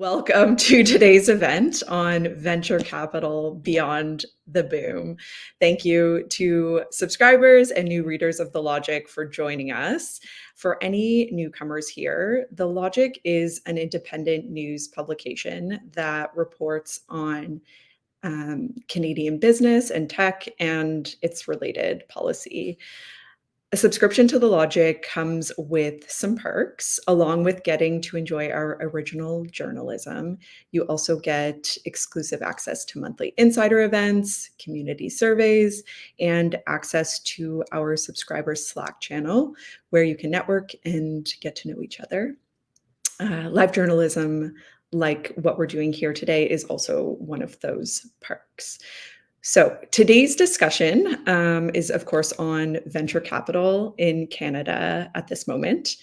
Welcome to today's event on venture capital beyond the boom. Thank you to subscribers and new readers of The Logic for joining us. For any newcomers here, The Logic is an independent news publication that reports on Canadian business and tech and its related policy. A subscription to The Logic comes with some perks, along with getting to enjoy our original journalism. You also get exclusive access to monthly insider events, community surveys, and access to our subscribers Slack channel, where you can network and get to know each other. Live journalism, like what we're doing here today, is also one of those perks. So today's discussion is, of course, on venture capital in Canada at this moment.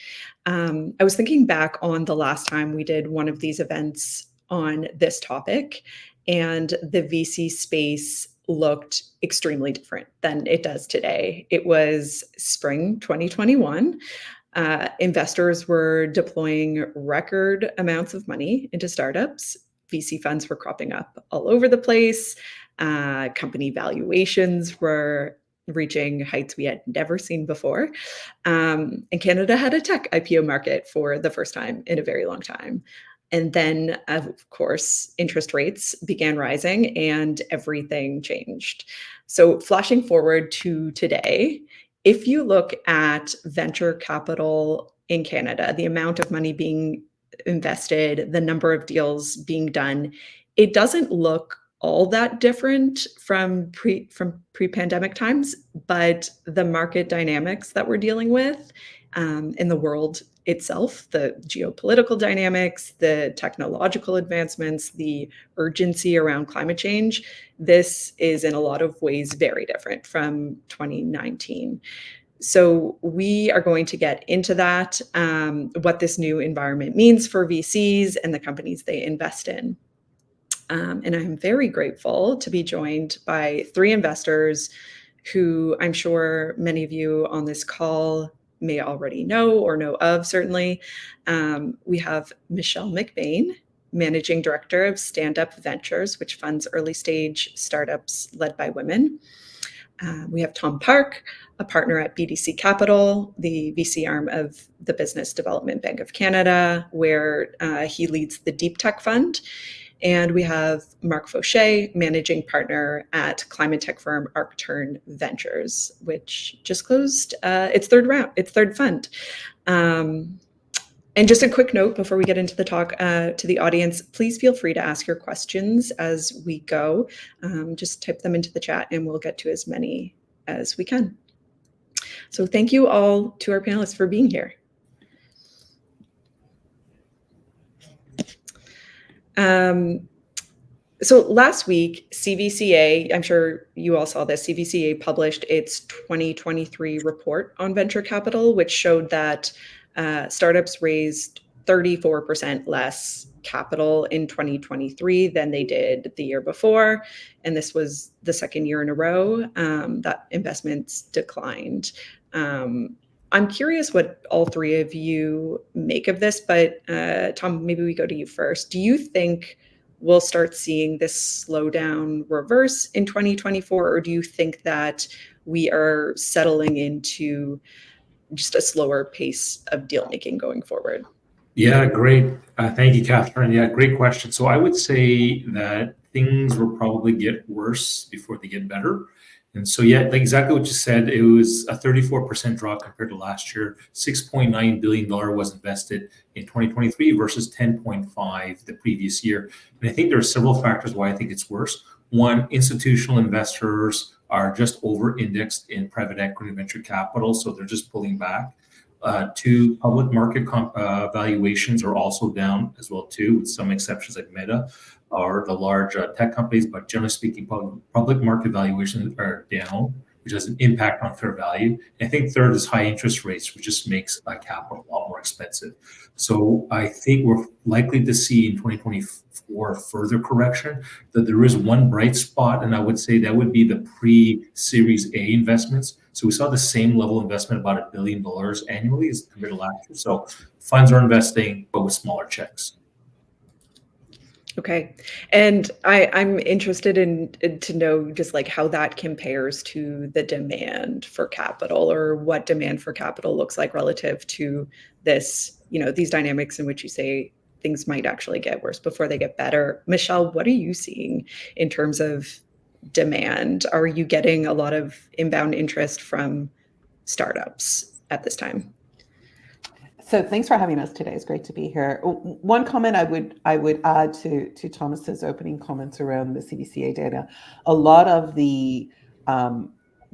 I was thinking back on the last time we did one of these events on this topic, and the VC space looked extremely different than it does today. It was spring 2021. Investors were deploying record amounts of money into startups. VC funds were cropping up all over the place. Company valuations were reaching heights we had never seen before. And Canada had a tech IPO market for the first time in a very long time. And then, of course, interest rates began rising and everything changed. So flashing forward to today, if you look at venture capital in Canada, the amount of money being invested, the number of deals being done, it doesn't look all that different from pre-pandemic times, but the market dynamics that we're dealing with in the world itself, the geopolitical dynamics, the technological advancements, the urgency around climate change, this is in a lot of ways very different from 2019. So we are going to get into that, what this new environment means for VCs and the companies they invest in. And I'm very grateful to be joined by three investors who I'm sure many of you on this call may already know or know of, certainly. We have Michelle McBane, Managing Director of StandUp Ventures, which funds early stage startups led by women. We have Tom Park, a partner at BDC Capital, the VC arm of the Business Development Bank of Canada, where he leads the Deep Tech Fund. And we have Marc Faucher, managing partner at climate tech firm ArcTern Ventures, which just closed its third fund. And just a quick note before we get into the talk to the audience, please feel free to ask your questions as we go. Just type them into the chat and we'll get to as many as we can. So thank you all to our panelists for being here. So last week, CVCA, I'm sure you all saw this, CVCA published its 2023 report on venture capital, which showed that startups raised 34% less capital in 2023 than they did the year before. And this was the second year in a row that investments declined. I'm curious what all three of you make of this, but Tom, maybe we go to you first. Do you think we'll start seeing this slowdown reverse in 2024, or do you think that we are settling into just a slower pace of deal making going forward? Yeah, great. Thank you, Catherine. Yeah, great question. So I would say that things will probably get worse before they get better. And so, yeah, like exactly what you said, it was a 34% drop compared to last year. $6.9 billion was invested in 2023 versus 10.5 the previous year. And I think there are several factors why I think it's worse. One, institutional investors are just over-indexed in private equity and venture capital, so they're just pulling back. Two, public market valuations are also down as well too, with some exceptions like Meta or the large tech companies, but generally speaking, public market valuations are down, which has an impact on fair value. And I think third is high interest rates, which just makes capital a lot more expensive. So I think we're likely to see in 2024 further correction. That there is one bright spot, and I would say that would be the pre-Series A investments. So we saw the same level of investment, about $1 billion annually as compared to last year. So funds are investing, but with smaller checks. Okay. And I'm interested in to know just like how that compares to the demand for capital, or what demand for capital looks like relative to this, these dynamics in which you say things might actually get worse before they get better. Michelle, what are you seeing in terms of demand? Are you getting a lot of inbound interest from startups at this time? So thanks for having us today. It's great to be here. One comment I would add to Thomas's opening comments around the CBCA data. A lot of the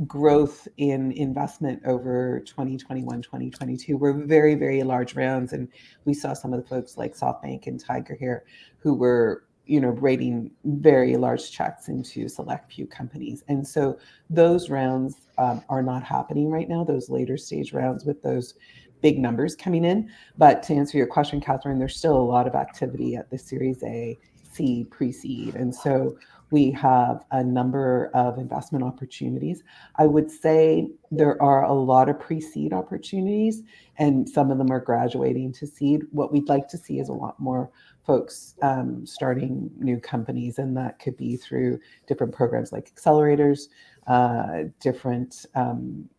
growth in investment over 2021, 2022 were very, very large rounds, and we saw some of the folks like SoftBank and Tiger here who were rating very large checks into select few companies. And so those rounds are not happening right now, those later stage rounds with those big numbers coming in. But to answer your question, Catherine, there's still a lot of activity at the Series A, C, pre-seed. And so we have a number of investment opportunities. I would say there are a lot of pre-seed opportunities, and some of them are graduating to seed. What we'd like to see is a lot more folks starting new companies, and that could be through different programs like accelerators, different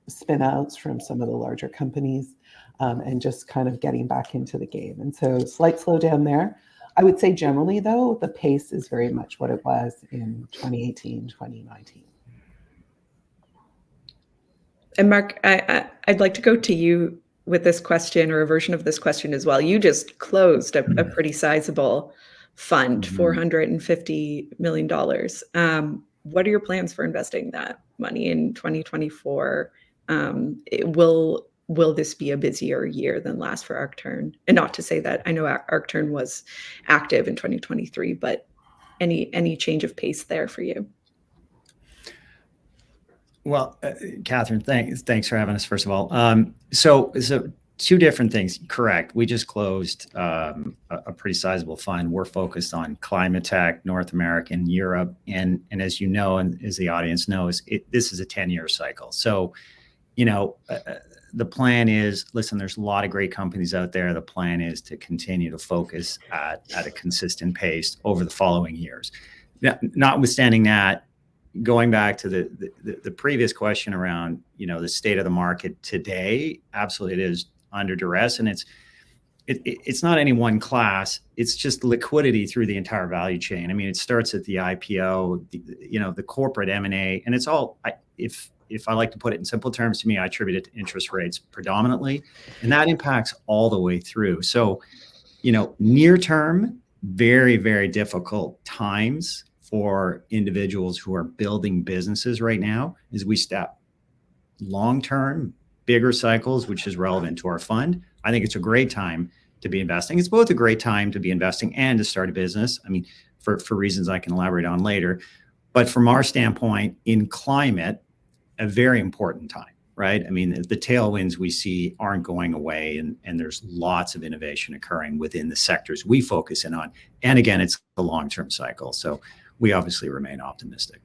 spin-outs from some of the larger companies, and just kind of getting back into the game. And so slight slowdown there. I would say generally, though, the pace is very much what it was in 2018, 2019. And Marc, I'd like to go to you with this question, or a version of this question as well. You just closed a pretty sizable fund, $450 million. What are your plans for investing that money in 2024? Will this be a busier year than last for Arct Turn? And not to say that I know Arct Turn was active in 2023, but any change of pace there for you? Well, Catherine, thanks for having us, first of all. So two different things. Correct. We just closed a pretty sizable fund. We're focused on climate tech, North America, and Europe. And as you know, and as the audience knows, this is a 10-year cycle. So, the plan is, listen, there's a lot of great companies out there. The plan is to continue to focus at a consistent pace over the following years. Now, notwithstanding that, going back to the previous question around, the state of the market today, absolutely it is under duress, and it's not any one class. It's just liquidity through the entire value chain. I mean, it starts at the IPO, the corporate M&A, and it's all, if I like to put it in simple terms, to me, I attribute it to interest rates predominantly, and that impacts all the way through. So, near term, very, very difficult times for individuals who are building businesses right now as we step long-term, bigger cycles, which is relevant to our fund. I think it's a great time to be investing. It's both a great time to be investing and to start a business. I mean, for reasons I can elaborate on later. But from our standpoint, in climate, a very important time, right? I mean, the tailwinds we see aren't going away, and there's lots of innovation occurring within the sectors we focus in on. And again, it's a long-term cycle. So we obviously remain optimistic.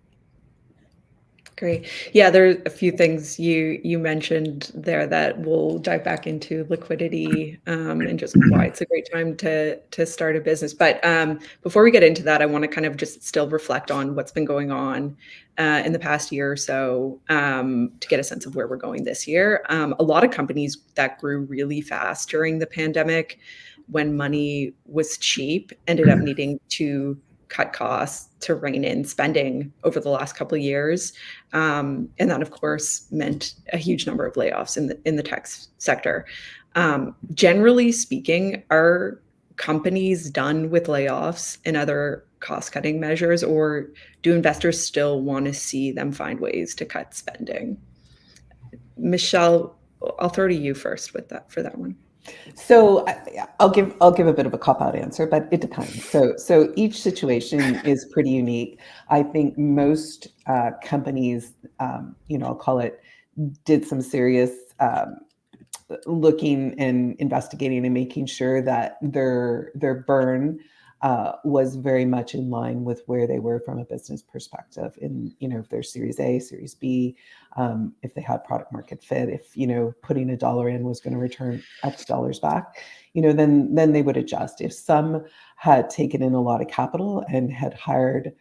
Great. Yeah, there are a few things you mentioned there that we'll dive back into: liquidity, and just why it's a great time to start a business. But before we get into that, I want to kind of just still reflect on what's been going on in the past year or so, to get a sense of where we're going this year. A lot of companies that grew really fast during the pandemic, when money was cheap, ended up needing to cut costs to rein in spending over the last couple of years. And that, of course, meant a huge number of layoffs in the tech sector. Generally speaking, are companies done with layoffs and other cost-cutting measures, or do investors still want to see them find ways to cut spending? Michelle, I'll throw to you first for that one. So I'll give a bit of a cop-out answer, but it depends. So each situation is pretty unique. I think most companies, I'll call it, did some serious looking and investigating and making sure that their burn was very much in line with where they were from a business perspective. In if they're Series A, Series B, if they had product market fit, if putting $1 in was going to return X dollars back, then they would adjust. If some had taken in a lot of capital and had hired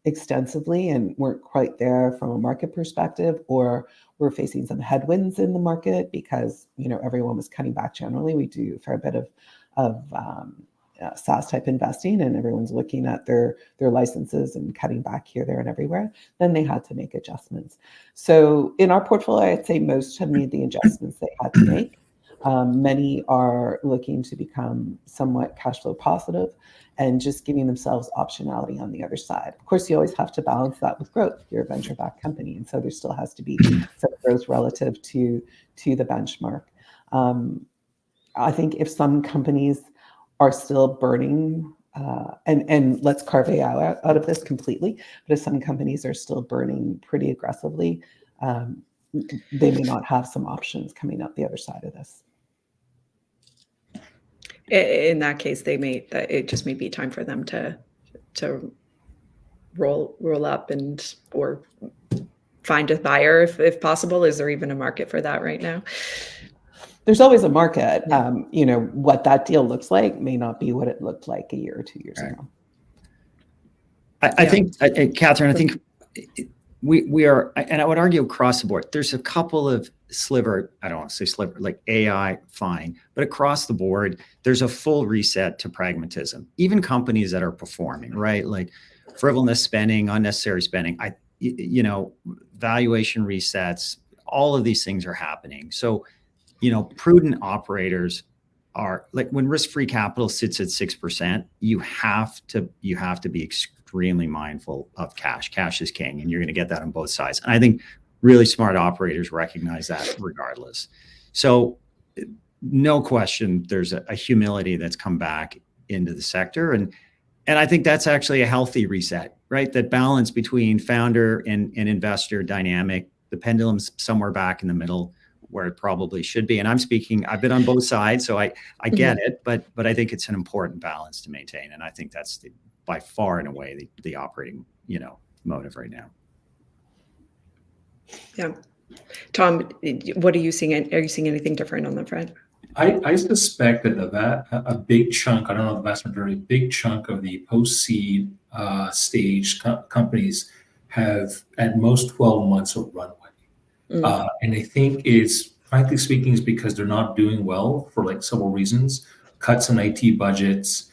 extensively and weren't quite there from a market perspective, or were facing some headwinds in the market because everyone was cutting back generally. We do a fair bit of SaaS type investing, and everyone's looking at their licenses and cutting back here, there, and everywhere. Then they had to make adjustments. So in our portfolio, I'd say most have made the adjustments they had to make. Many are looking to become somewhat cash flow positive and just giving themselves optionality on the other side. Of course, you always have to balance that with growth. You're a venture-backed company, and so there still has to be some growth relative to the benchmark. I think if some companies are still burning, and let's carve AI out of this completely, but if some companies are still burning pretty aggressively, they may not have some options coming out the other side of this. In that case, it just may be time for them to roll up or find a buyer if possible. Is there even a market for that right now? There's always a market. What that deal looks like may not be what it looked like a year or 2 years ago. I think, Catherine, I think we are, and I would argue across the board, there's a couple of I don't want to say sliver, like AI, fine. But across the board, there's a full reset to pragmatism. Even companies that are performing, right? Like frivolous spending, unnecessary spending, valuation resets, all of these things are happening. So, prudent operators are like, when risk-free capital sits at 6%, you have to be extremely mindful of cash. Cash is king, and you're going to get that on both sides. And I think really smart operators recognize that regardless. So no question, there's a humility that's come back into the sector. And I think that's actually a healthy reset, right? That balance between founder and investor dynamic, the pendulum's somewhere back in the middle where it probably should be. And I've been on both sides, so I get it, but I think it's an important balance to maintain. And I think that's by far and away the operating, motive right now. Yeah. Tom, what are you seeing? Are you seeing anything different on that front? I suspect that a big chunk, I don't know the vast majority, a big chunk of the post-seed stage companies have at most 12 months of runway. And I think frankly speaking, is because they're not doing well for like several reasons: cuts in IT budgets,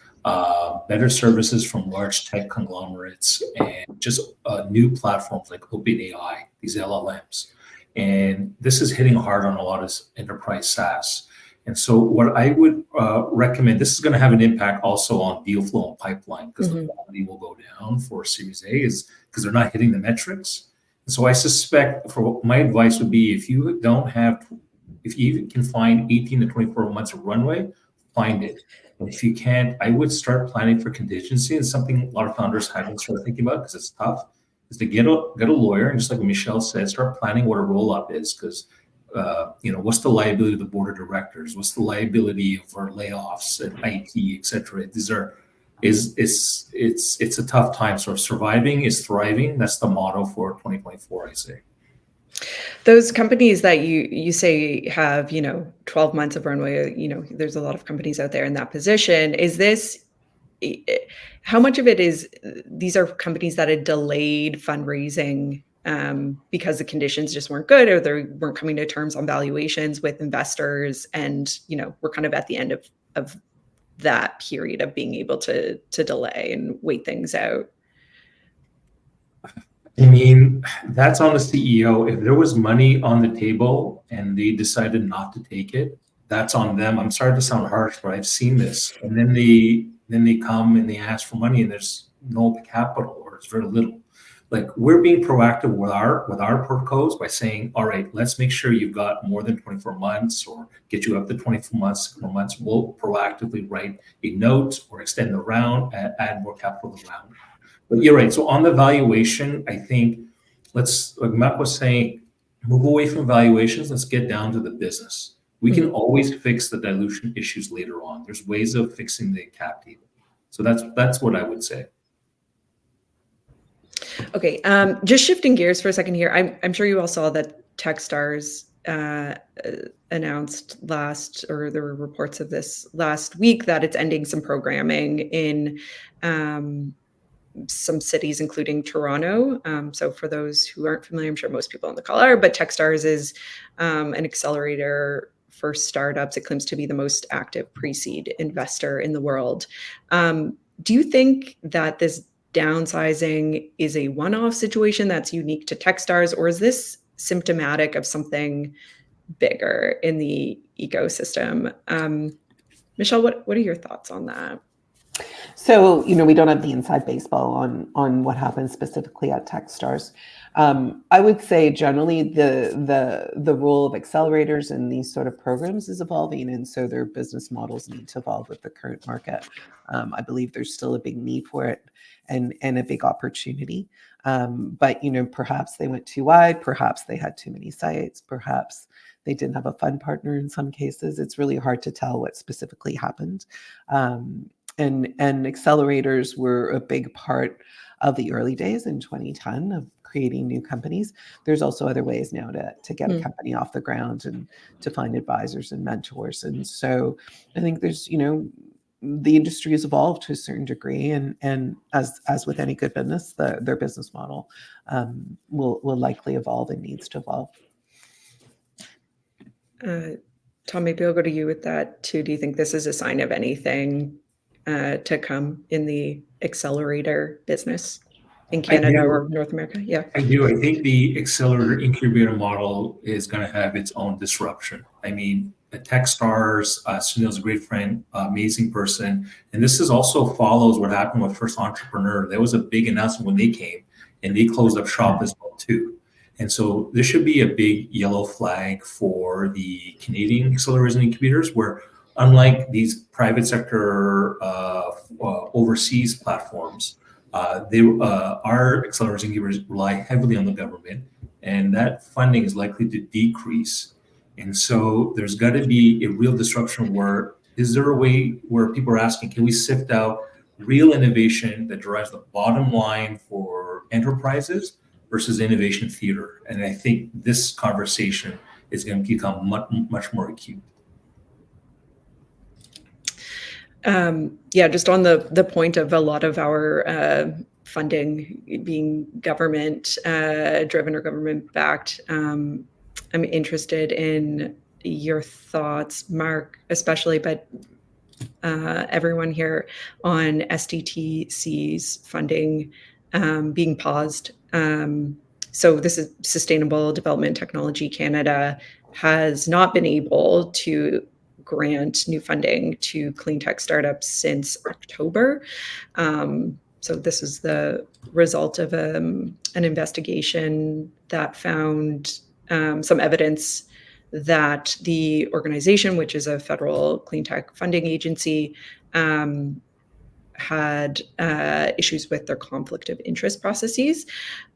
better services from large tech conglomerates, and just new platforms like OpenAI, these LLMs. And this is hitting hard on a lot of enterprise SaaS. And so what I would recommend, this is going to have an impact also on deal flow and pipeline, because the quality will go down for Series A, is because they're not hitting the metrics. And so I suspect, my advice would be, if you can find 18 to 24 months of runway, find it. And if you can't, I would start planning for contingency. And something a lot of founders haven't started thinking about, because it's tough, is to get a lawyer, and just like Michelle said, start planning what a roll-up is. Because what's the liability of the board of directors? What's the liability of our layoffs and IT, et cetera? It's a tough time. So surviving is thriving. That's the motto for 2024, I say. Those companies that you say have 12 months of runway, there's a lot of companies out there in that position. How much of it is these are companies that had delayed fundraising because the conditions just weren't good, or they weren't coming to terms on valuations with investors, and we're kind of at the end of that period of being able to delay and wait things out? I mean, that's on the CEO. If there was money on the table and they decided not to take it, that's on them. I'm sorry to sound harsh, but I've seen this. And then they come and they ask for money, and there's no capital, or it's very little. Like, we're being proactive with our portcos by saying, all right, let's make sure you've got more than 24 months, or get you up to 24 months. We'll proactively write a note or extend the round, add more capital to the round. But you're right. So on the valuation, I think like Matt was saying, move away from valuations. Let's get down to the business. We can always fix the dilution issues later on. There's ways of fixing the cap table. So that's what I would say. Okay, just shifting gears for a second here. I'm sure you all saw that Techstars announced there were reports of this last week, that it's ending some programming in some cities, including Toronto. So for those who aren't familiar, I'm sure most people on the call are, but Techstars is an accelerator for startups. It claims to be the most active pre-seed investor in the world. Do you think that this downsizing is a one-off situation that's unique to Techstars, or is this symptomatic of something bigger in the ecosystem? Michelle, what are your thoughts on that? So, we don't have the inside baseball on what happens specifically at Techstars. I would say generally the role of accelerators in these sort of programs is evolving, and so their business models need to evolve with the current market. I believe there's still a big need for it and a big opportunity. But perhaps they went too wide, perhaps they had too many sites, perhaps they didn't have a fund partner in some cases. It's really hard to tell what specifically happened. And accelerators were a big part of the early days in 2010 of creating new companies. There's also other ways now to get a company off the ground and to find advisors and mentors. And so I think there's, the industry has evolved to a certain degree, and as with any good business, their business model will likely evolve and needs to evolve. Tom, maybe I'll go to you with that too. Do you think this is a sign of anything to come in the accelerator business in Canada or North America? Yeah, I do. I think the accelerator incubator model is going to have its own disruption. I mean, at Techstars, Sunil's a great friend, amazing person. And this is also follows what happened with First Entrepreneur. There was a big announcement when they came, and they closed up shop as well too. And so this should be a big yellow flag for the Canadian accelerators and incubators, where unlike these private sector overseas platforms, our accelerators and incubators rely heavily on the government, and that funding is likely to decrease. And so there's got to be a real disruption where, is there a way where people are asking, can we sift out real innovation that drives the bottom line for enterprises versus innovation theater? And I think this conversation is going to become much more acute. Just on the point of a lot of our funding being government driven or government backed, I'm interested in your thoughts, Marc, especially, but everyone here, on SDTC's funding being paused. So this is Sustainable Development Technology Canada has not been able to grant new funding to clean tech startups since October. So this is the result of an investigation that found some evidence that the organization, which is a federal clean tech funding agency, had issues with their conflict of interest processes.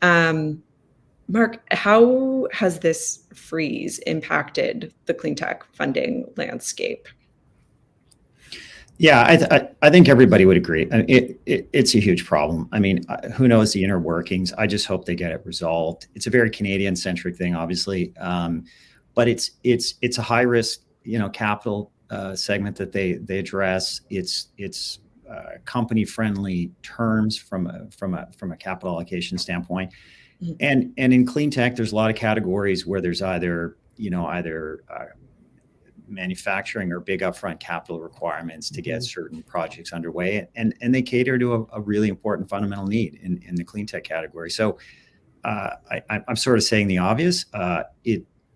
Marc, how has this freeze impacted the clean tech funding landscape? Yeah, I think everybody would agree. It's a huge problem. I mean, who knows the inner workings? I just hope they get it resolved. It's a very Canadian-centric thing, obviously, but it's a high risk, capital segment that they address. It's company-friendly terms from a capital allocation standpoint. And in clean tech, there's a lot of categories where there's either manufacturing or big upfront capital requirements to get certain projects underway, and they cater to a really important fundamental need in the clean tech category. So I'm sort of saying the obvious.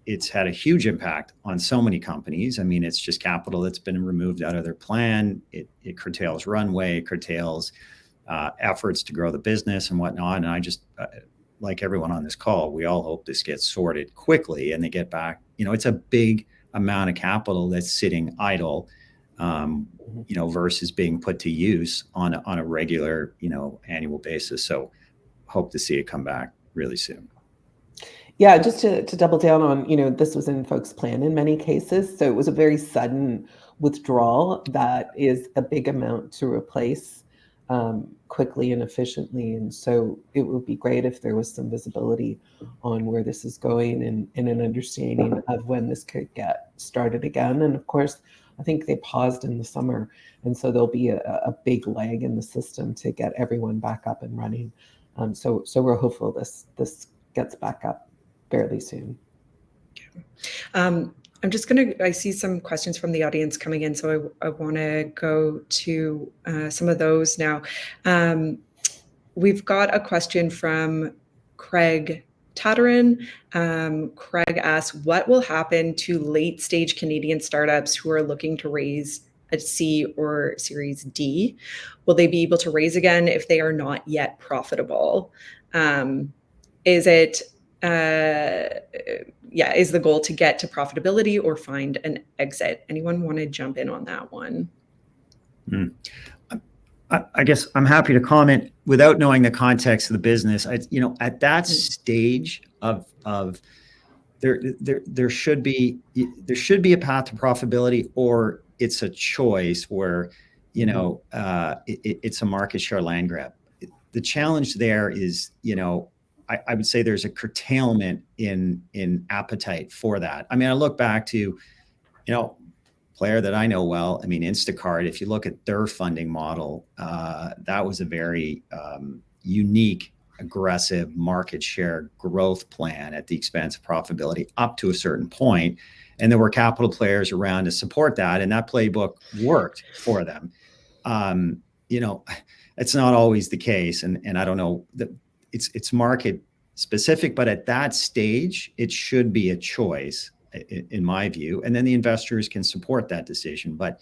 It's had a huge impact on so many companies. I mean, it's just capital that's been removed out of their plan. It curtails runway, curtails efforts to grow the business and whatnot. And I just like everyone on this call, we all hope this gets sorted quickly and they get back. It's a big amount of capital that's sitting idle, versus being put to use on a regular, annual basis. So hope to see it come back really soon. Yeah, just to double down on, this was in folks' plan in many cases. So it was a very sudden withdrawal that is a big amount to replace quickly and efficiently. And so it would be great if there was some visibility on where this is going and an understanding of when this could get started again. And of course, I think they paused in the summer, and so there'll be a big lag in the system to get everyone back up and running. So we're hopeful this gets back up fairly soon. I'm just I see some questions from the audience coming in, so I want to go to some of those now. We've got a question from Craig Tatterin. Craig asks, what will happen to late stage Canadian startups who are looking to raise a C or Series D? Will they be able to raise again if they are not yet profitable? Is the goal to get to profitability or find an exit? Anyone want to jump in on that one? I guess I'm happy to comment without knowing the context of the business. At that stage of there should be a path to profitability, or it's a choice where it's a market share land grab. The challenge there is I would say there's a curtailment in appetite for that. I mean, I look back to player that I know well. I mean, Instacart, if you look at their funding model, that was a very unique, aggressive market share growth plan at the expense of profitability up to a certain point. And there were capital players around to support that. And that playbook worked for them. It's not always the case. And I don't know that it's market specific, but at that stage, it should be a choice, in my view, and then the investors can support that decision. But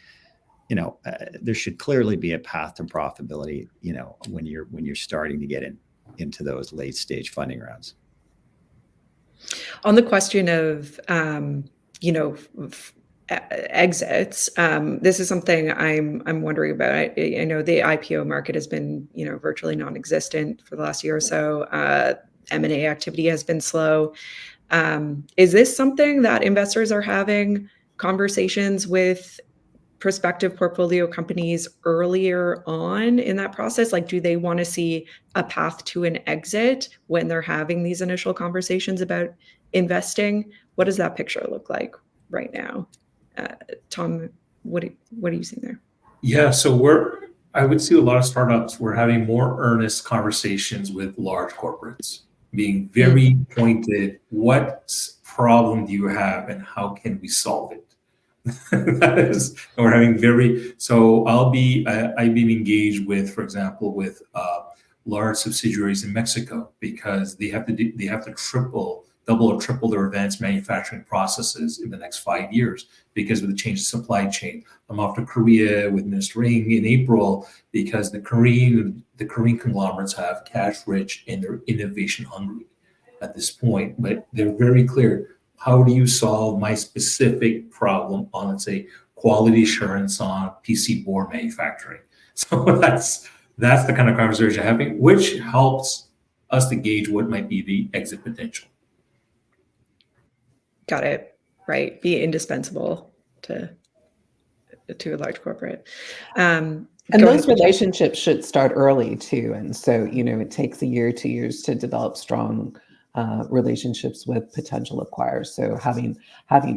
there should clearly be a path to profitability. When you're starting to get into those late stage funding rounds. On the question of exits, this is something I'm wondering about. I know the IPO market has been virtually non-existent for the last year or so. M&A activity has been slow. Is this something that investors are having conversations with prospective portfolio companies earlier on in that process? Like, do they want to see a path to an exit when they're having these initial conversations about investing? What does that picture look like right now? Tom, what are you seeing there? Yeah, so I would see a lot of startups, we're having more earnest conversations with large corporates, being very pointed. What problem do you have and how can we solve it? We're having so I've been engaged with, for example, with large subsidiaries in Mexico, because they have to double or triple their advanced manufacturing processes in the next 5 years because of the change in supply chain. I'm off to Korea with Minister Ring in April because the Korean conglomerates have cash rich and they're innovation hungry at this point. But they're very clear. How do you solve my specific problem on, let's say, quality assurance on PC board manufacturing? So that's the kind of conversation you're having, which helps us to gauge what might be the exit potential. Got it. Right. Be indispensable to a large corporate. And those relationships should start early too. And so, it takes a year, 2 years to develop strong relationships with potential acquirers. So having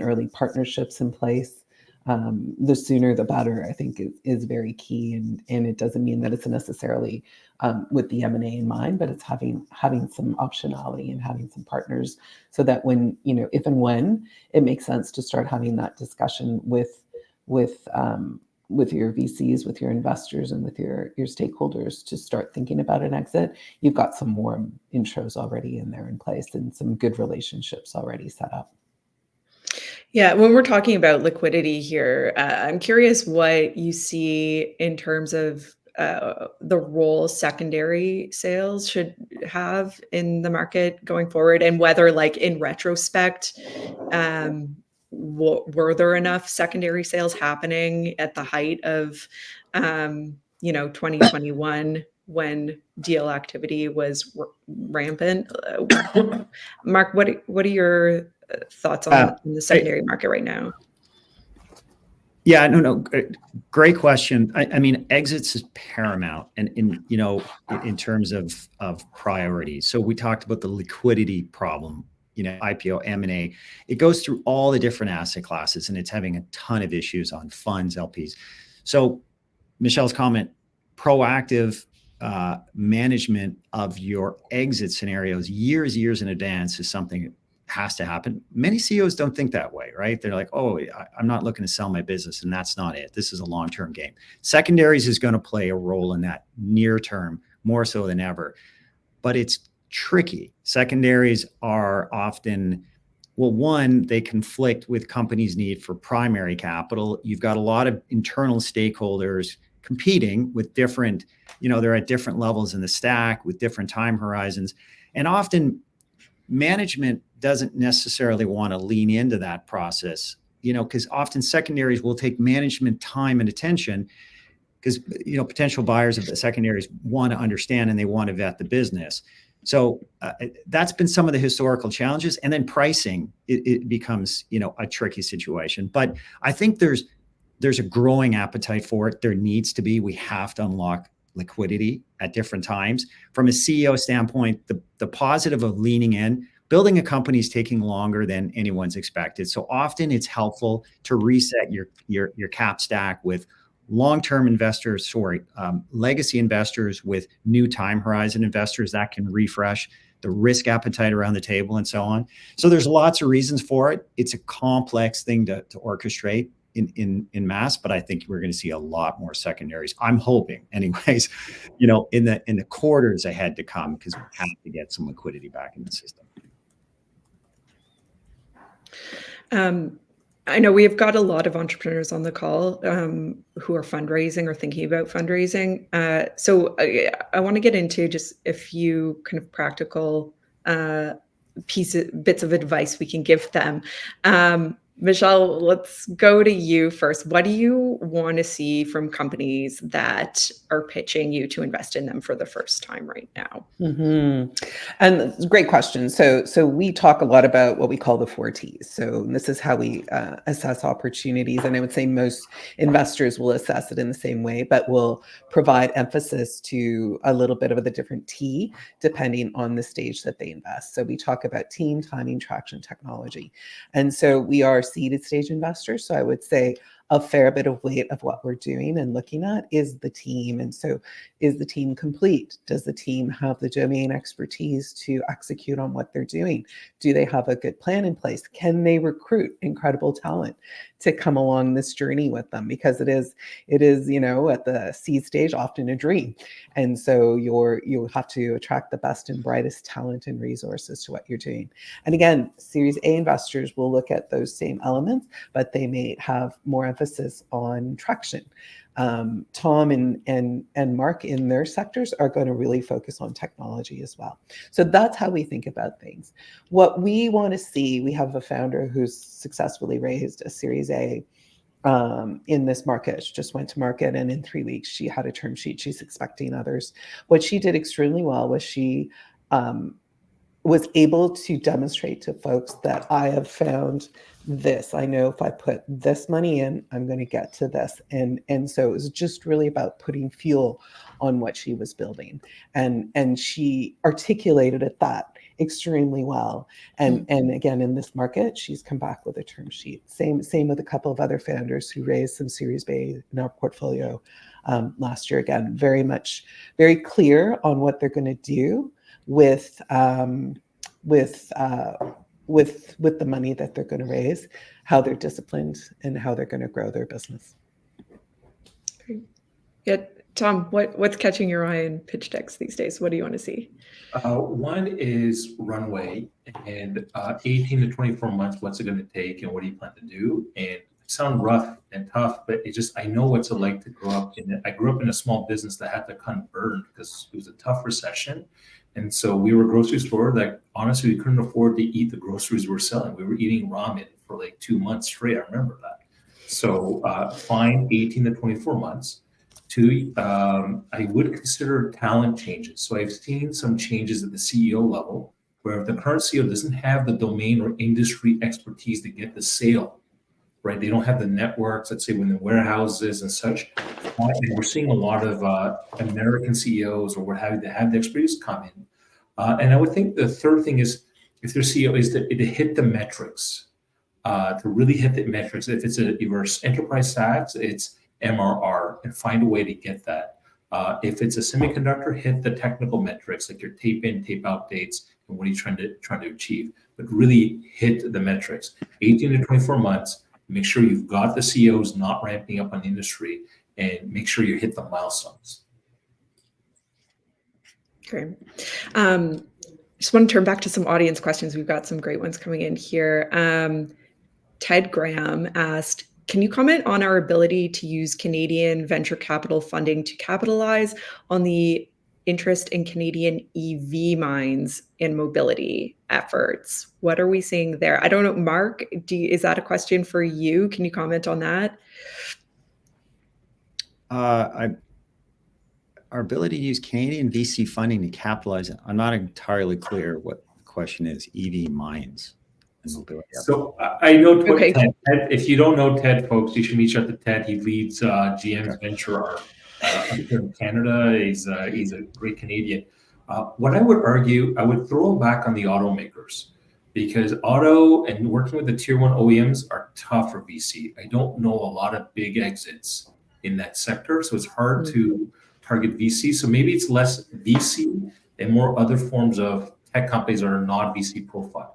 early partnerships in place, the sooner the better, I think is very key. And it doesn't mean that it's necessarily with the M&A in mind, but it's having some optionality and having some partners so that when, if and when it makes sense to start having that discussion with your VCs, with your investors, and with your stakeholders to start thinking about an exit, you've got some warm intros already in place and some good relationships already set up. Yeah, when we're talking about liquidity here, I'm curious what you see in terms of the role secondary sales should have in the market going forward, and whether, like, in retrospect, were there enough secondary sales happening at the height of 2021 when deal activity was rampant? Marc, what are your thoughts on the secondary market right now? Yeah, no, great question. I mean, exits is paramount, and in terms of priorities. So we talked about the liquidity problem. IPO, M&A, it goes through all the different asset classes, and it's having a ton of issues on funds, LPs. So Michelle's comment, proactive management of your exit scenarios years in advance is something that has to happen. Many CEOs don't think that way, right? They're like, oh, I'm not looking to sell my business, and that's not it. This is a long-term game. Secondaries is going to play a role in that near term, more so than ever. But it's tricky. Secondaries are often, well, one, they conflict with companies' need for primary capital. You've got a lot of internal stakeholders competing with different, they're at different levels in the stack with different time horizons. And often management doesn't necessarily want to lean into that process, because often secondaries will take management time and attention because, potential buyers of the secondaries want to understand and they want to vet the business. So that's been some of the historical challenges. And then pricing, it becomes, a tricky situation. But I think there's a growing appetite for it. There needs to be. We have to unlock liquidity at different times. From a CEO standpoint, the positive of leaning in, building a company is taking longer than anyone's expected. So often it's helpful to reset your cap stack with long-term investors, legacy investors with new time horizon investors that can refresh the risk appetite around the table and so on. So there's lots of reasons for it. It's a complex thing to orchestrate in mass, but I think we're going to see a lot more secondaries. I'm hoping anyways, in the quarters ahead to come, because we have to get some liquidity back in the system. I know we've got a lot of entrepreneurs on the call who are fundraising or thinking about fundraising. So I want to get into just a few kind of practical bits of advice we can give them. Michelle, let's go to you first. What do you want to see from companies that are pitching you to invest in them for the first time right now? Mm-hmm. And it's a great question. So we talk a lot about what we call the 4 T's. So this is how we assess opportunities. And I would say most investors will assess it in the same way, but will provide emphasis to a little bit of the different T depending on the stage that they invest. So we talk about team, timing, traction, technology. And so we are seeded stage investors. So I would say a fair bit of weight of what we're doing and looking at is the team. And so is the team complete? Does the team have the domain expertise to execute on what they're doing? Do they have a good plan in place? Can they recruit incredible talent to come along this journey with them? Because it is, at the seed stage, often a dream. And so you have to attract the best and brightest talent and resources to what you're doing. And again, Series A investors will look at those same elements, but they may have more emphasis on traction. Tom and Marc in their sectors are going to really focus on technology as well. So that's how we think about things. What we want to see, we have a founder who's successfully raised a Series A in this market. She just went to market, and in 3 weeks she had a term sheet. She's expecting others. What she did extremely well was she was able to demonstrate to folks that I have found this. I know if I put this money in, I'm going to get to this. And so it was just really about putting fuel on what she was building. And she articulated it that extremely well. And again, in this market, she's come back with a term sheet. Same with a couple of other founders who raised some Series B in our portfolio last year. Again, very clear on what they're going to do with the money that they're going to raise, how they're disciplined, and how they're going to grow their business. Yeah, Tom, what's catching your eye in pitch decks these days? What do you want to see? One is runway and 18 to 24 months. What's it going to take, and what do you plan to do? And it sounds rough and tough, but I know what's it like to grow up in it. I grew up in a small business that had to kind of burn because it was a tough recession. And so we were a grocery store that honestly, we couldn't afford to eat the groceries we were selling. We were eating ramen for like 2 months straight. I remember that. So find 18 to 24 months. Two, I would consider talent changes. So I've seen some changes at the CEO level where if the current CEO doesn't have the domain or industry expertise to get the sale, right? They don't have the networks, let's say, when the warehouses and such. And we're seeing a lot of American CEOs or what have you that have the expertise come in. And I would think the third thing is, if their CEO is to hit the metrics, to really hit the metrics. If it's a reverse enterprise SaaS, it's MRR, and find a way to get that. If it's a semiconductor, hit the technical metrics like your tape in, tape out dates, and what are you trying to achieve. But really hit the metrics. 18 to 24 months. Make sure you've got the CEOs not ramping up on the industry, and make sure you hit the milestones. Great. Just want to turn back to some audience questions. We've got some great ones coming in here. Ted Graham asked, can you comment on our ability to use Canadian venture capital funding to capitalize on the interest in Canadian EV mines and mobility efforts? What are we seeing there? I don't know, Marc, is that a question for you? Can you comment on that? Our ability to use Canadian VC funding to capitalize, I'm not entirely clear what the question is, EV mines. So I know Ted. If you don't know Ted, folks, you should reach out to Ted. He leads GM's venture in Canada. He's a great Canadian. What I would argue, I would throw him back on the automakers, because auto and working with the tier one OEMs are tough for VC. I don't know a lot of big exits in that sector, so it's hard to target VC. So maybe it's less VC and more other forms of tech companies that are not VC profile.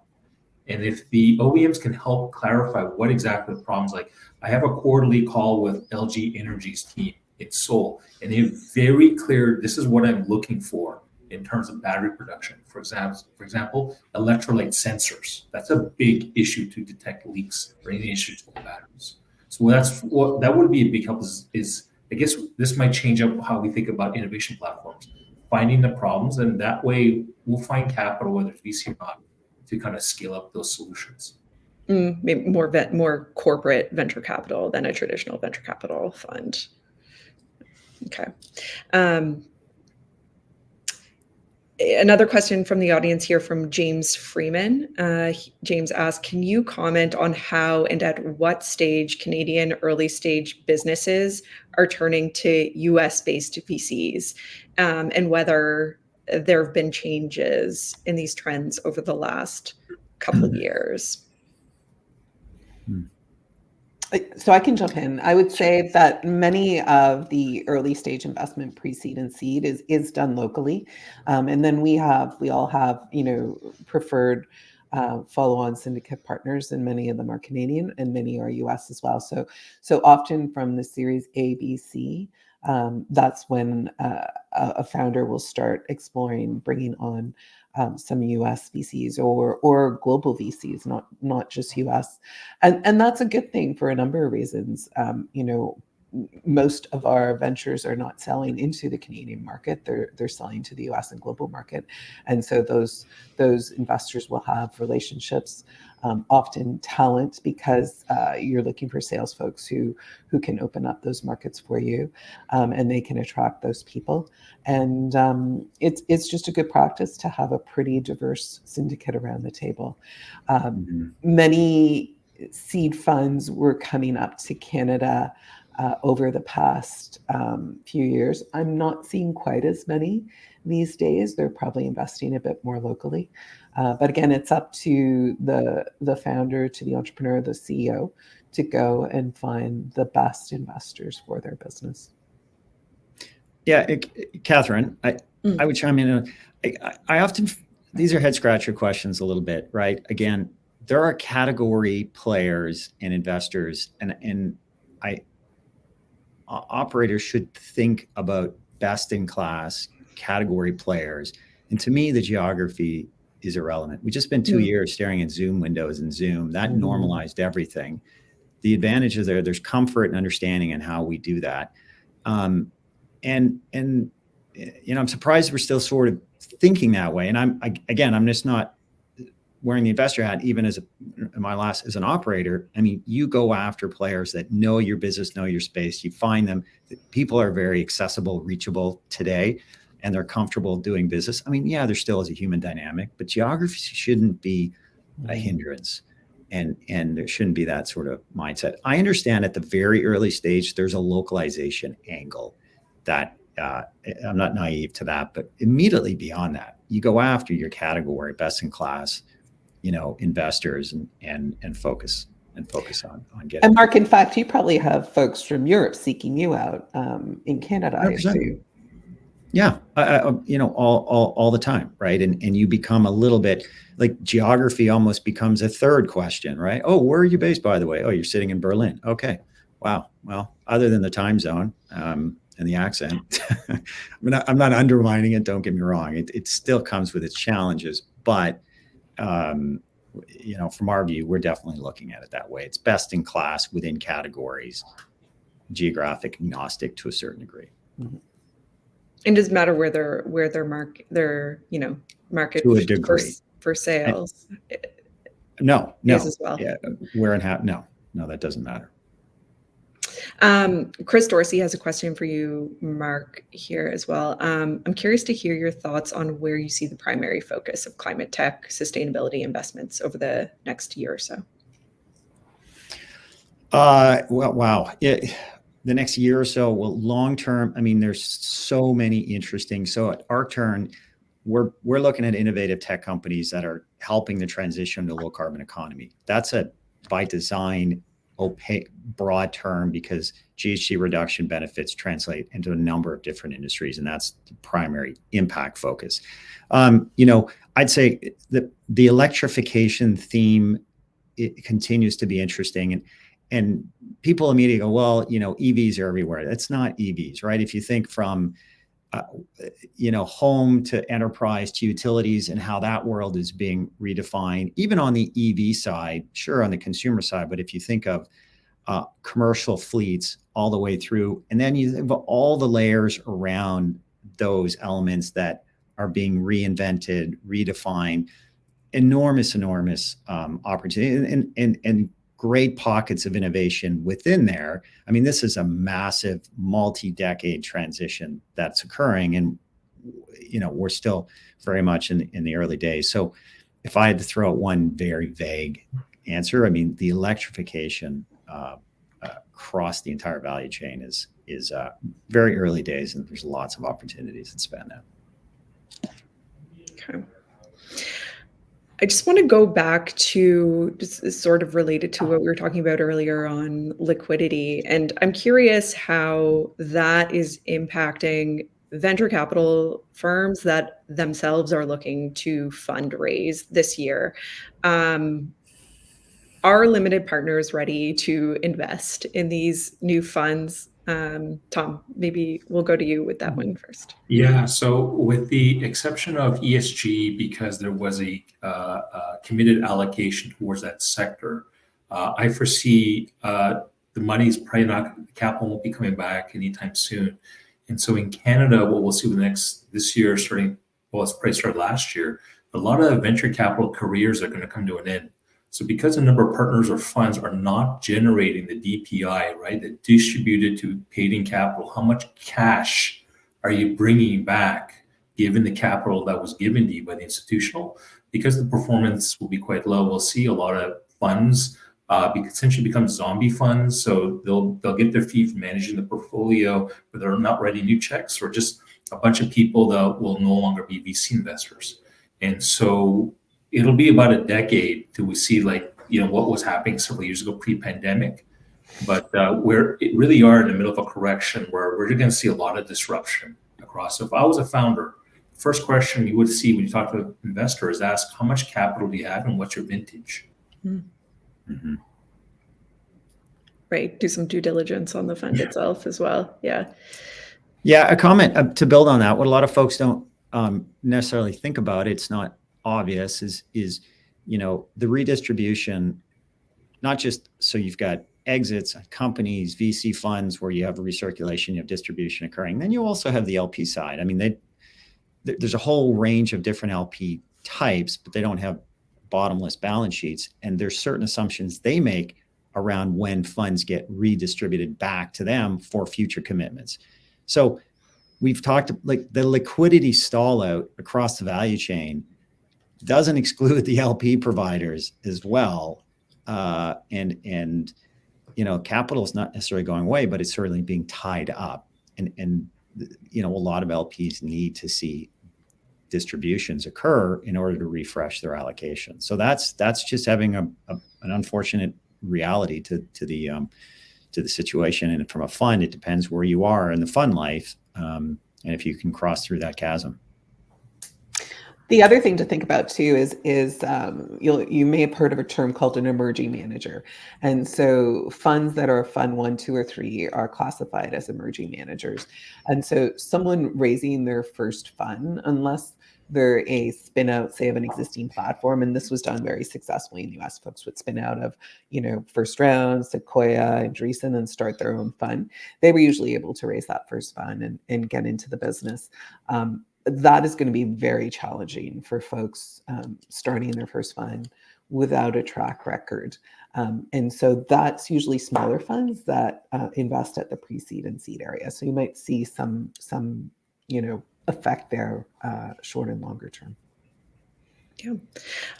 And if the OEMs can help clarify what exactly the problems, like I have a quarterly call with LG Energy's team in Seoul, and they're very clear, this is what I'm looking for in terms of battery production. For example, electrolyte sensors. That's a big issue to detect leaks or any issues with batteries. So that would be a big help is I guess this might change up how we think about innovation platforms, finding the problems, and that way we'll find capital, whether it's VC or not, to kind of scale up those solutions. Maybe more corporate venture capital than a traditional venture capital fund. Okay. Another question from the audience here from James Freeman. James asked, can you comment on how and at what stage Canadian early stage businesses are turning to US-based VCs, and whether there have been changes in these trends over the last couple of years? So I can jump in. I would say that many of the early stage investment pre-seed and seed is done locally. And then we all have, preferred follow-on syndicate partners, and many of them are Canadian and many are US as well. So often from the series A, B, C, that's when a founder will start exploring bringing on some US VCs or global VCs, not just US, and that's a good thing for a number of reasons. Most of our ventures are not selling into the Canadian market; they're selling to the US and global market, and so those investors will have relationships, often talent, because you're looking for sales folks who can open up those markets for you, and they can attract those people. And it's just a good practice to have a pretty diverse syndicate around the table. Many seed funds were coming up to Canada over the past few years. I'm not seeing quite as many these days. They're probably investing a bit more locally. But again, it's up to the founder, to the entrepreneur, the CEO, to go and find the best investors for their business. Yeah, Catherine, I would chime in. I often, these are head scratcher questions a little bit, right? Again, there are category players and investors, and operators should think about best in class category players. And to me, the geography is irrelevant. We just spent 2 years staring at Zoom windows and Zoom. That normalized everything. The advantage is there's comfort and understanding in how we do that. And I'm surprised we're still sort of thinking that way. And I'm just not wearing the investor hat, even as an operator. I mean, you go after players that know your business, know your space. You find them. People are very accessible, reachable today, and they're comfortable doing business. I mean, yeah, there still is a human dynamic, but geography shouldn't be a hindrance. and there shouldn't be that sort of mindset. I understand at the very early stage, there's a localization angle that I'm not naive to that, but immediately beyond that, you go after your category, best in class, investors and focus on getting. And Marc, in fact, you probably have folks from Europe seeking you out in Canada, 100%. I assume. Yeah, all the time, right? And you become a little bit like geography almost becomes a third question, right? Oh, where are you based, by the way? Oh, you're sitting in Berlin. Okay, wow. Well, other than the time zone and the accent, I'm not undermining it. Don't get me wrong. It still comes with its challenges, but from our view, we're definitely looking at it that way. It's best in class within categories, geographic agnostic to a certain degree. Mm-hmm. It doesn't matter where their market to a degree for sales. No, as well. Yeah, where and how? No, that doesn't matter. Chris Dorsey has a question for you, Marc, here as well. I'm curious to hear your thoughts on where you see the primary focus of climate tech sustainability investments over the next year or so. Well, wow. The next year or so, well, long term, I mean, there's so many interesting. So at Arct Turn, we're looking at innovative tech companies that are helping the transition to low carbon economy. That's a by design opaque broad term because GHG reduction benefits translate into a number of different industries, and that's the primary impact focus. I'd say the electrification theme, it continues to be interesting, and people immediately go, well, EVs are everywhere. That's not EVs, right? If you think from home to enterprise to utilities and how that world is being redefined, even on the EV side, sure, on the consumer side, but if you think of commercial fleets all the way through, and then you have all the layers around those elements that are being reinvented, redefined, enormous opportunity and great pockets of innovation within there. I mean, this is a massive multi-decade transition that's occurring, and we're still very much in the early days. So if I had to throw out one very vague answer, I mean, the electrification across the entire value chain is very early days, and there's lots of opportunities that span that. Okay. I just want to go back to just sort of related to what we were talking about earlier on liquidity. And I'm curious how that is impacting venture capital firms that themselves are looking to fundraise this year. Are limited partners ready to invest in these new funds? Tom, maybe we'll go to you with that one first. Yeah, so with the exception of ESG, because there was a committed allocation towards that sector, I foresee the money's probably not, capital won't be coming back anytime soon. And so in Canada, what we'll see this year, it's probably started last year, a lot of venture capital careers are going to come to an end. So because a number of partners or funds are not generating the DPI, right, the distributed to paid-in capital, how much cash are you bringing back given the capital that was given to you by the institutional? Because the performance will be quite low, we'll see a lot of funds essentially become zombie funds. So they'll get their fee from managing the portfolio, but they're not writing new checks, or just a bunch of people that will no longer be VC investors. And so it'll be about a decade till we see what was happening several years ago pre-pandemic, but we're really are in the middle of a correction where we're going to see a lot of disruption across. So if I was a founder, the first question you would see when you talk to investors is ask, how much capital do you have and what's your vintage? Mm-hmm. Right, do some due diligence on the fund itself as well. Yeah, a comment to build on that. What a lot of folks don't necessarily think about, it's not obvious, is the redistribution, not just so you've got exits, companies, VC funds where you have a recirculation, you have distribution occurring. Then you also have the LP side. I mean, there's a whole range of different LP types, but they don't have bottomless balance sheets. And there's certain assumptions they make around when funds get redistributed back to them for future commitments. So we've talked like the liquidity stall out across the value chain doesn't exclude the LP providers as well. and capital is not necessarily going away, but it's certainly being tied up, and a lot of LPs need to see distributions occur in order to refresh their allocation. So that's just having an unfortunate reality to the situation. And from a fund, it depends where you are in the fund life, and if you can cross through that chasm. The other thing to think about too is you may have heard of a term called an emerging manager, and so funds that are fund 1, 2, or 3 are classified as emerging managers. And so someone raising their first fund, unless they're a spin out, say, of an existing platform, and this was done very successfully in the US, folks would spin out of first round, Sequoia, and Andreessen, and start their own fund. They were usually able to raise that first fund and get into the business. That is going to be very challenging for folks starting their first fund without a track record. And so that's usually smaller funds that invest at the pre-seed and seed area. So you might see some effect there, short and longer term. Yeah.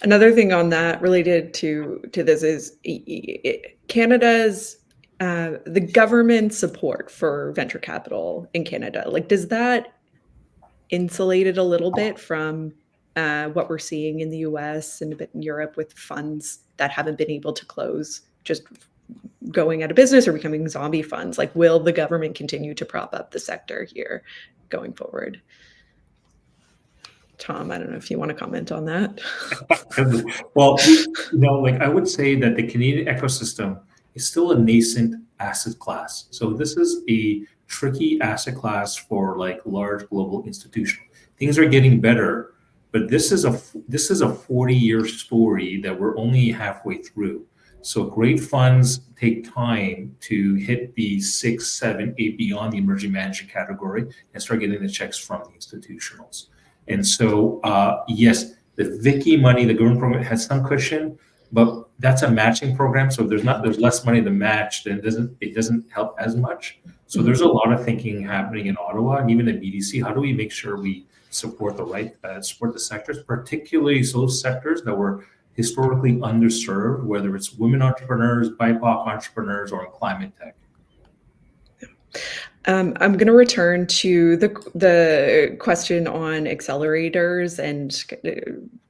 Another thing on that related to this is Canada's the government support for venture capital in Canada. Like, does that insulate it a little bit from what we're seeing in the US and a bit in Europe with funds that haven't been able to close, just going out of business or becoming zombie funds? Like, will the government continue to prop up the sector here going forward? Tom, I don't know if you want to comment on that. Well, I would say that the Canadian ecosystem is still a nascent asset class. So this is a tricky asset class for large global institutions. Things are getting better, but this is a 40-year story that we're only halfway through. So great funds take time to hit the 6, 7, 8 beyond the emerging manager category and start getting the checks from the institutionals. And so, yes, the Vicky money, the government program, has some cushion, but that's a matching program. So there's less money to match, then it doesn't help as much. So there's a lot of thinking happening in Ottawa and even in BDC. How do we make sure we support support the sectors, particularly those sectors that were historically underserved, whether it's women entrepreneurs, BIPOC entrepreneurs, or in climate tech? I'm going to return to the question on accelerators and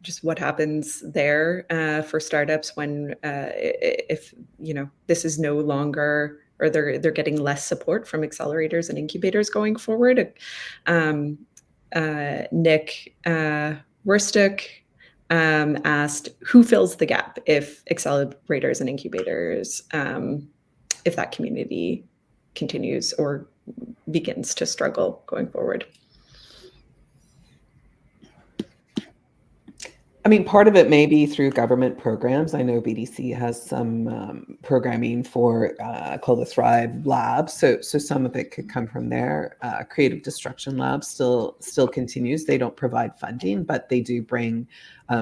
just what happens there for startups when if this is no longer, or they're getting less support from accelerators and incubators going forward. Nick Werstick asked, who fills the gap if accelerators and incubators, if that community continues or begins to struggle going forward? I mean, part of it may be through government programs. I know BDC has some programming for called the Thrive Lab. So some of it could come from there. Creative Destruction Lab still continues. They don't provide funding, but they do bring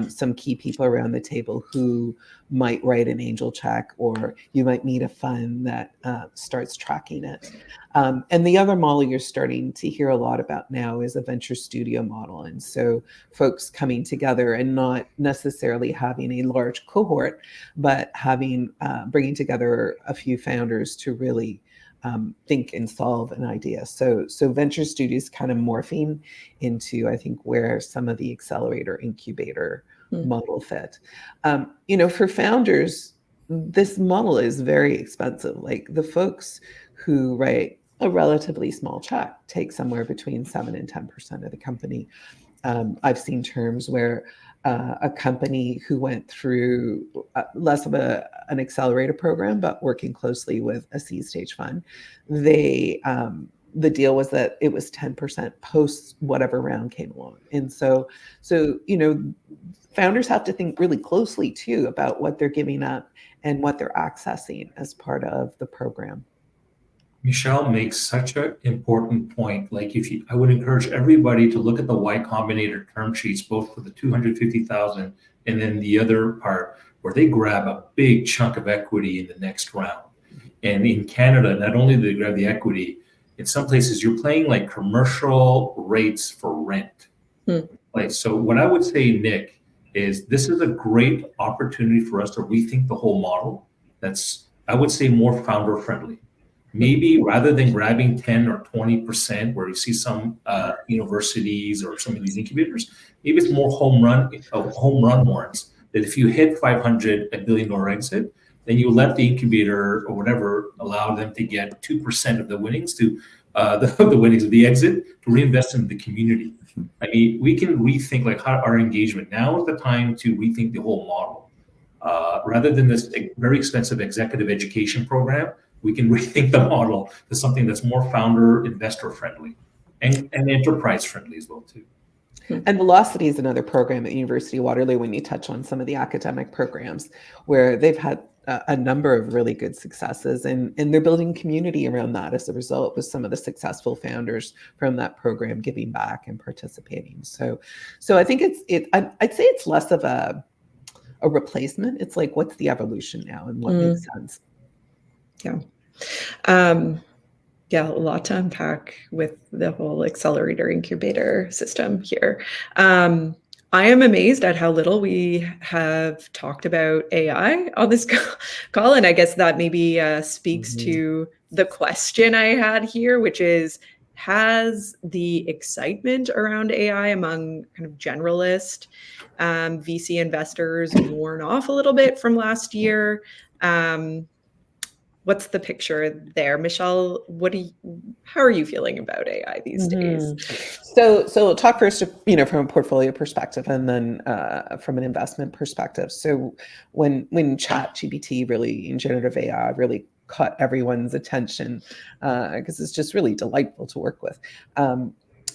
some key people around the table who might write an angel check, or you might meet a fund that starts tracking it. And the other model you're starting to hear a lot about now is a venture studio model. And so folks coming together and not necessarily having a large cohort, but bringing together a few founders to really think and solve an idea. So venture studios kind of morphing into, I think, where some of the accelerator incubator model fit. For founders, this model is very expensive. Like, the folks who write a relatively small check take somewhere between 7 and 10% of the company. I've seen terms where a company who went through less of an accelerator program, but working closely with a seed stage fund, the deal was that it was 10% post whatever round came along. And so founders have to think really closely too about what they're giving up and what they're accessing as part of the program. Michelle makes such an important point. I would encourage everybody to look at the Y Combinator term sheets, both for the 250,000 and then the other part where they grab a big chunk of equity in the next round. And in Canada, not only do they grab the equity, in some places you're paying like commercial rates for rent. So what I would say, Nick, is this is a great opportunity for us to rethink the whole model. That's, I would say, more founder friendly. Maybe rather than grabbing 10 or 20%, where you see some universities or some of these incubators, maybe it's more home run warrants. That if you hit 500, $1 billion exit, then you let the incubator or whatever allow them to get 2% of the winnings to the winnings of the exit to reinvest in the community. I mean, we can rethink like how our engagement. Now is the time to rethink the whole model. Rather than this very expensive executive education program, we can rethink the model to something that's more founder, investor friendly and enterprise friendly as well too. And Velocity is another program at University of Waterloo when you touch on some of the academic programs where they've had a number of really good successes, and they're building community around that as a result, with some of the successful founders from that program giving back and participating. So I think I'd say it's less of a replacement. It's like, what's the evolution now and what makes sense? Yeah. Yeah, a lot to unpack with the whole accelerator incubator system here. I am amazed at how little we have talked about AI on this call. And I guess that maybe speaks to the question I had here, which is, has the excitement around AI among kind of generalist VC investors worn off a little bit from last year? What's the picture there, Michelle? How are you feeling about AI these days? So talk first, from a portfolio perspective, and then from an investment perspective. So when ChatGPT really, and generative AI really caught everyone's attention, because it's just really delightful to work with.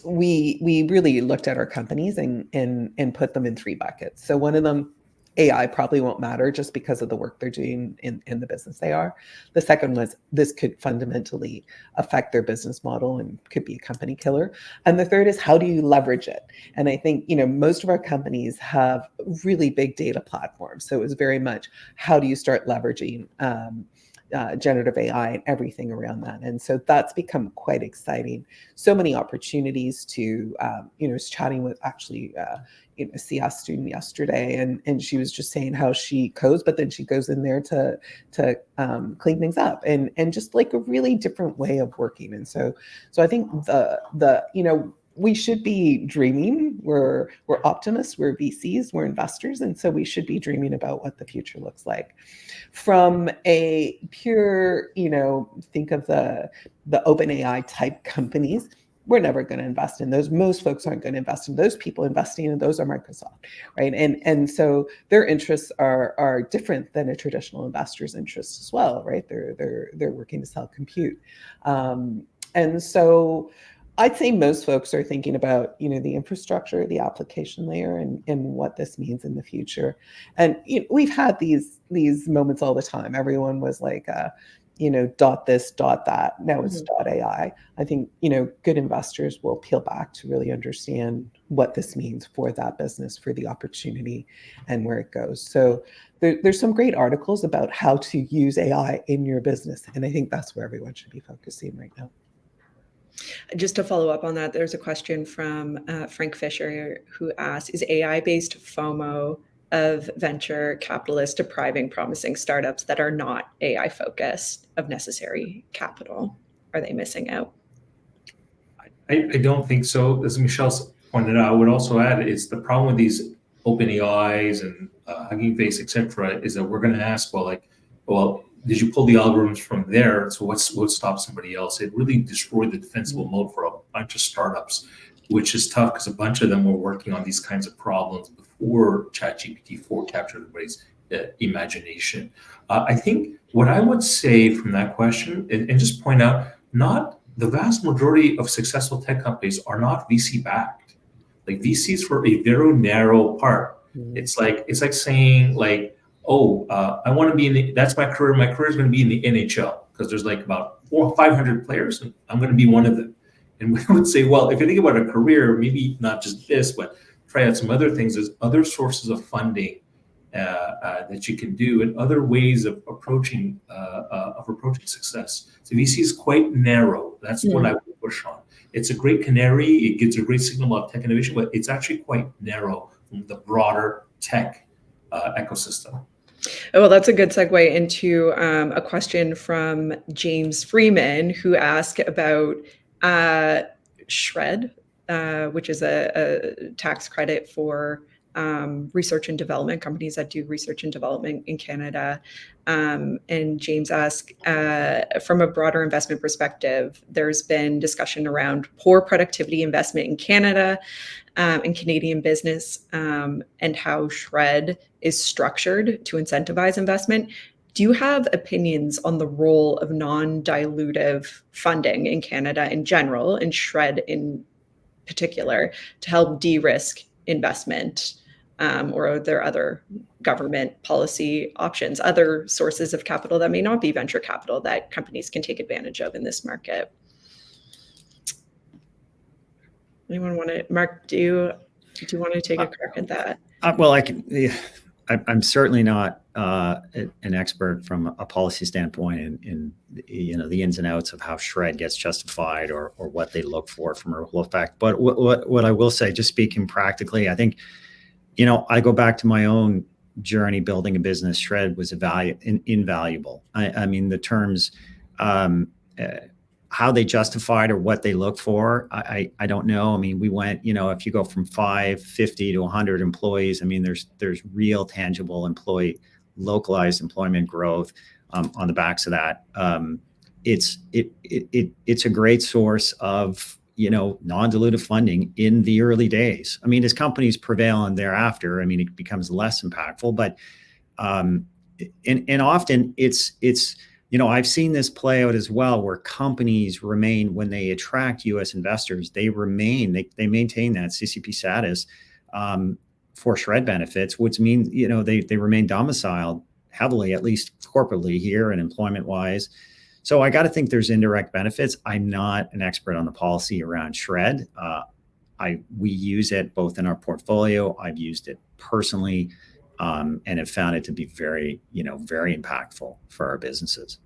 We really looked at our companies and put them in 3 buckets. So one of them, AI probably won't matter just because of the work they're doing in the business they are. The second was, this could fundamentally affect their business model and could be a company killer. And the third is, how do you leverage it? And I think, most of our companies have really big data platforms. So it was very much, how do you start leveraging generative AI and everything around that? And so that's become quite exciting. So many opportunities to, I was chatting with actually a CS student yesterday, and she was just saying how she codes, but then she goes in there to clean things up, and just like a really different way of working. And so I think we should be dreaming. We're optimists, we're VCs, we're investors, and so we should be dreaming about what the future looks like. From a pure, think of the OpenAI type companies, we're never going to invest in those. Most folks aren't going to invest in those. People investing in those are Microsoft, right? And so their interests are different than a traditional investor's interests as well, right? They're working to sell compute, and so I'd say most folks are thinking about, the infrastructure, the application layer, and what this means in the future. And we've had these moments all the time. Everyone was like, dot this, dot that. Now it's dot AI. I think, good investors will peel back to really understand what this means for that business, for the opportunity, and where it goes. So there's some great articles about how to use AI in your business. And I think that's where everyone should be focusing right now. Just to follow up on that, there's a question from Marc Faucher, who asks, is AI-based FOMO of venture capitalists depriving promising startups that are not AI focused of necessary capital? Are they missing out? I don't think so. As Michelle's pointed out, I would also add, is the problem with these open AIs and Hugging Face, etc., is that we're going to ask, well, did you pull the algorithms from there? So what stops somebody else? It really destroyed the defensible mode for a bunch of startups, which is tough because a bunch of them were working on these kinds of problems before ChatGPT 4 captured everybody's imagination. I think what I would say from that question, and just point out, not the vast majority of successful tech companies are not VC backed. Like VCs for a very narrow part. It's like saying I want to be that's my career. My career is going to be in the NHL because there's like about 400 or 500 players, and I'm going to be one of them. And we would say, well, if you think about a career, maybe not just this, but try out some other things. There's other sources of funding that you can do, and other ways of approaching success. So VC is quite narrow. That's what I would push on. It's a great canary. It gives a great signal about tech innovation, but it's actually quite narrow from the broader tech ecosystem. Oh, well, that's a good segue into a question from James Freeman, who asked about SHRED, which is a tax credit for research and development companies that do research and development in Canada. And James asked, from a broader investment perspective, there's been discussion around poor productivity investment in Canada and Canadian business, and how SHRED is structured to incentivize investment. Do you have opinions on the role of non-dilutive funding in Canada in general, and SHRED in particular, to help de-risk investment? Or are there other government policy options, other sources of capital that may not be venture capital that companies can take advantage of in this market? Anyone want to, Marc, do you want to take a crack at that? Well, I can. Yeah, I'm certainly not an expert from a policy standpoint in the ins and outs of how SHRED gets justified or what they look for from a ripple effect. But what I will say, just speaking practically, I think, I go back to my own journey building a business. SHRED was invaluable. I mean, the terms, how they justified or what they look for, I don't know. I mean, we went, if you go from 50 to 100 employees, I mean, there's real tangible localized employment growth on the backs of that. It's a great source of non-dilutive funding in the early days. I mean, as companies prevail and thereafter, I mean, it becomes less impactful, but and often it's I've seen this play out as well, where companies remain, when they attract U.S. investors, they maintain that CCP status for SHRED benefits, which means they remain domiciled heavily, at least corporately here and employment-wise. So I got to think there's indirect benefits. I'm not an expert on the policy around SHRED. We use it both in our portfolio. I've used it personally, and have found it to be very impactful for our businesses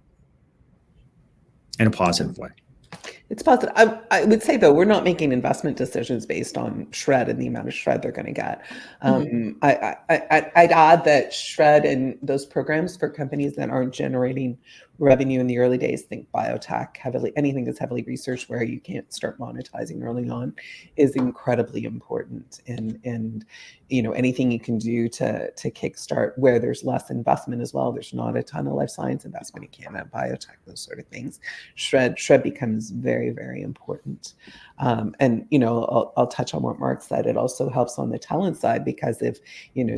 in a positive way. It's positive. I would say, though, we're not making investment decisions based on SHRED and the amount of SHRED they're going to get. I'd add that SHRED and those programs for companies that aren't generating revenue in the early days, think biotech, anything that's heavily researched where you can't start monetizing early on, is incredibly important. And anything you can do to kickstart where there's less investment as well. There's not a ton of life science investment in Canada, biotech, those sort of things. SHRED becomes very, very important. And I'll touch on what Marc said. It also helps on the talent side, because if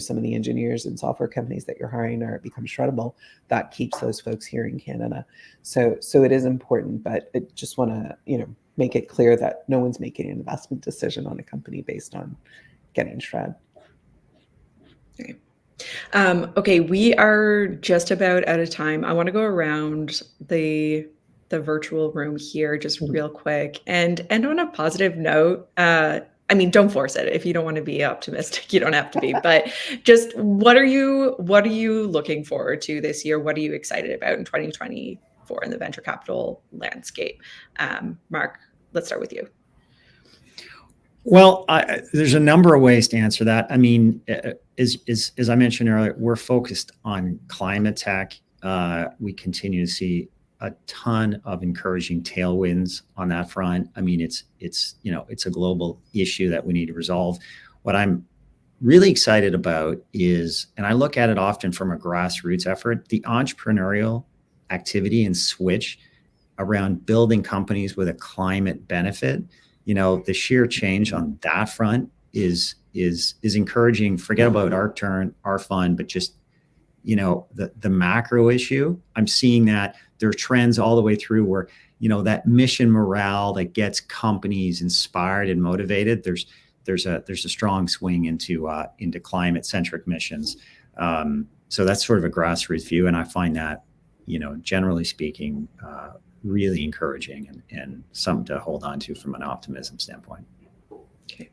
some of the engineers and software companies that you're hiring become shreddable, that keeps those folks here in Canada. So it is important, but I just want to make it clear that no one's making an investment decision on a company based on getting SHRED. Okay, we are just about out of time. I want to go around the virtual room here just real quick and on a positive note. I mean, don't force it. If you don't want to be optimistic, you don't have to be, but just what are you looking forward to this year? What are you excited about in 2024 in the venture capital landscape? Marc, let's start with you. Well, there's a number of ways to answer that. I mean, as I mentioned earlier, we're focused on climate tech. We continue to see a ton of encouraging tailwinds on that front. I mean, it's a global issue that we need to resolve. What I'm really excited about is, and I look at it often from a grassroots effort, the entrepreneurial activity and switch around building companies with a climate benefit. The sheer change on that front is encouraging. Forget about Arct Turn, our fund, but just the macro issue. I'm seeing that there are trends all the way through where that mission morale that gets companies inspired and motivated. There's a strong swing into climate centric missions. So that's sort of a grassroots view, and I find that generally speaking really encouraging and something to hold on to from an optimism standpoint. Okay.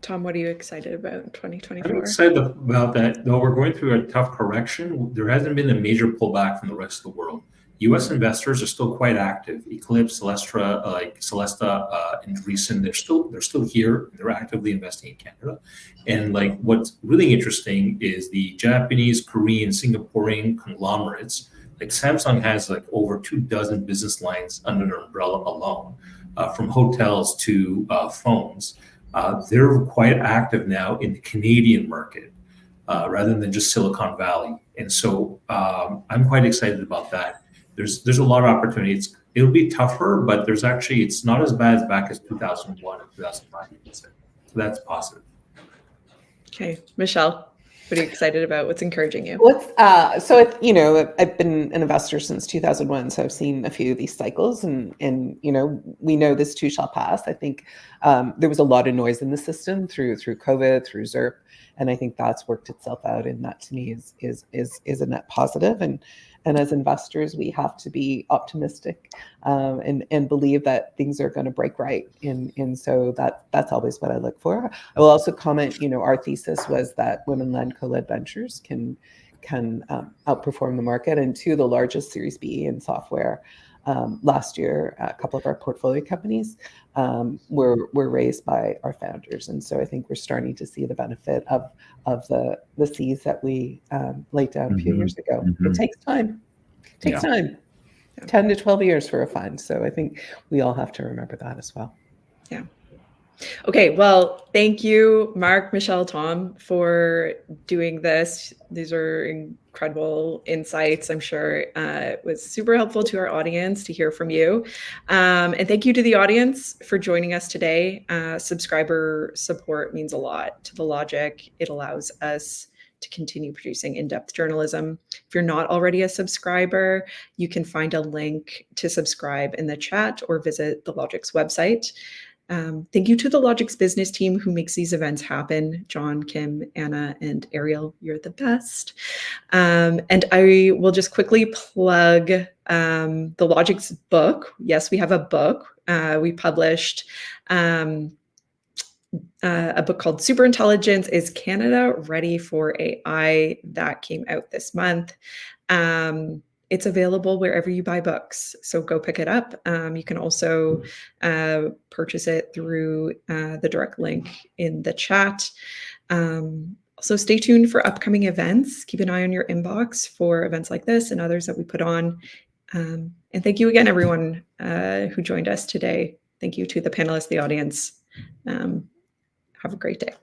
Tom, what are you excited about in 2024? I'm excited about that. Though we're going through a tough correction, there hasn't been a major pullback from the rest of the world. U.S. investors are still quite active. Eclipse, Celesta, and Recent, they're still here. They're actively investing in Canada. And like what's really interesting is the Japanese, Korean, Singaporean conglomerates. Like Samsung has like over 24 business lines under their umbrella alone, from hotels to phones. They're quite active now in the Canadian market, rather than just Silicon Valley. And so I'm quite excited about that. There's a lot of opportunities. It'll be tougher, but it's not as bad as back as 2001 and 2005. So that's positive. Okay, Michelle, what are you excited about? What's encouraging you? I've been an investor since 2001, so I've seen a few of these cycles, and we know this too shall pass. I think there was a lot of noise in the system through COVID, through ZERP, and I think that's worked itself out, and that to me is a net positive. And as investors, we have to be optimistic and believe that things are going to break right. And so that's always what I look for. I will also comment, our thesis was that women-led, co-led ventures can outperform the market. And two of the largest Series B in software last year, a couple of our portfolio companies were raised by our founders. And so I think we're starting to see the benefit of the seeds that we laid down a few years ago. It takes time. It takes time. 10 to 12 years for a fund. So I think we all have to remember that as well. Yeah. Okay, well, thank you, Marc, Michelle, Tom, for doing this. These are incredible insights. I'm sure it was super helpful to our audience to hear from you. And thank you to the audience for joining us today. Subscriber support means a lot to The Logic. It allows us to continue producing in-depth journalism. If you're not already a subscriber, you can find a link to subscribe in the chat or visit The Logic's website. Thank you to The Logic's business team who makes these events happen. John, Kim, Anna, and Ariel, you're the best. And I will just quickly plug The Logic's book. Yes, we have a book. We published a book called Superintelligence: Is Canada Ready for AI? That came out this month. It's available wherever you buy books, so go pick it up. You can also purchase it through the direct link in the chat. Also, stay tuned for upcoming events. Keep an eye on your inbox for events like this and others that we put on. And thank you again, everyone who joined us today. Thank you to the panelists, the audience. Have a great day.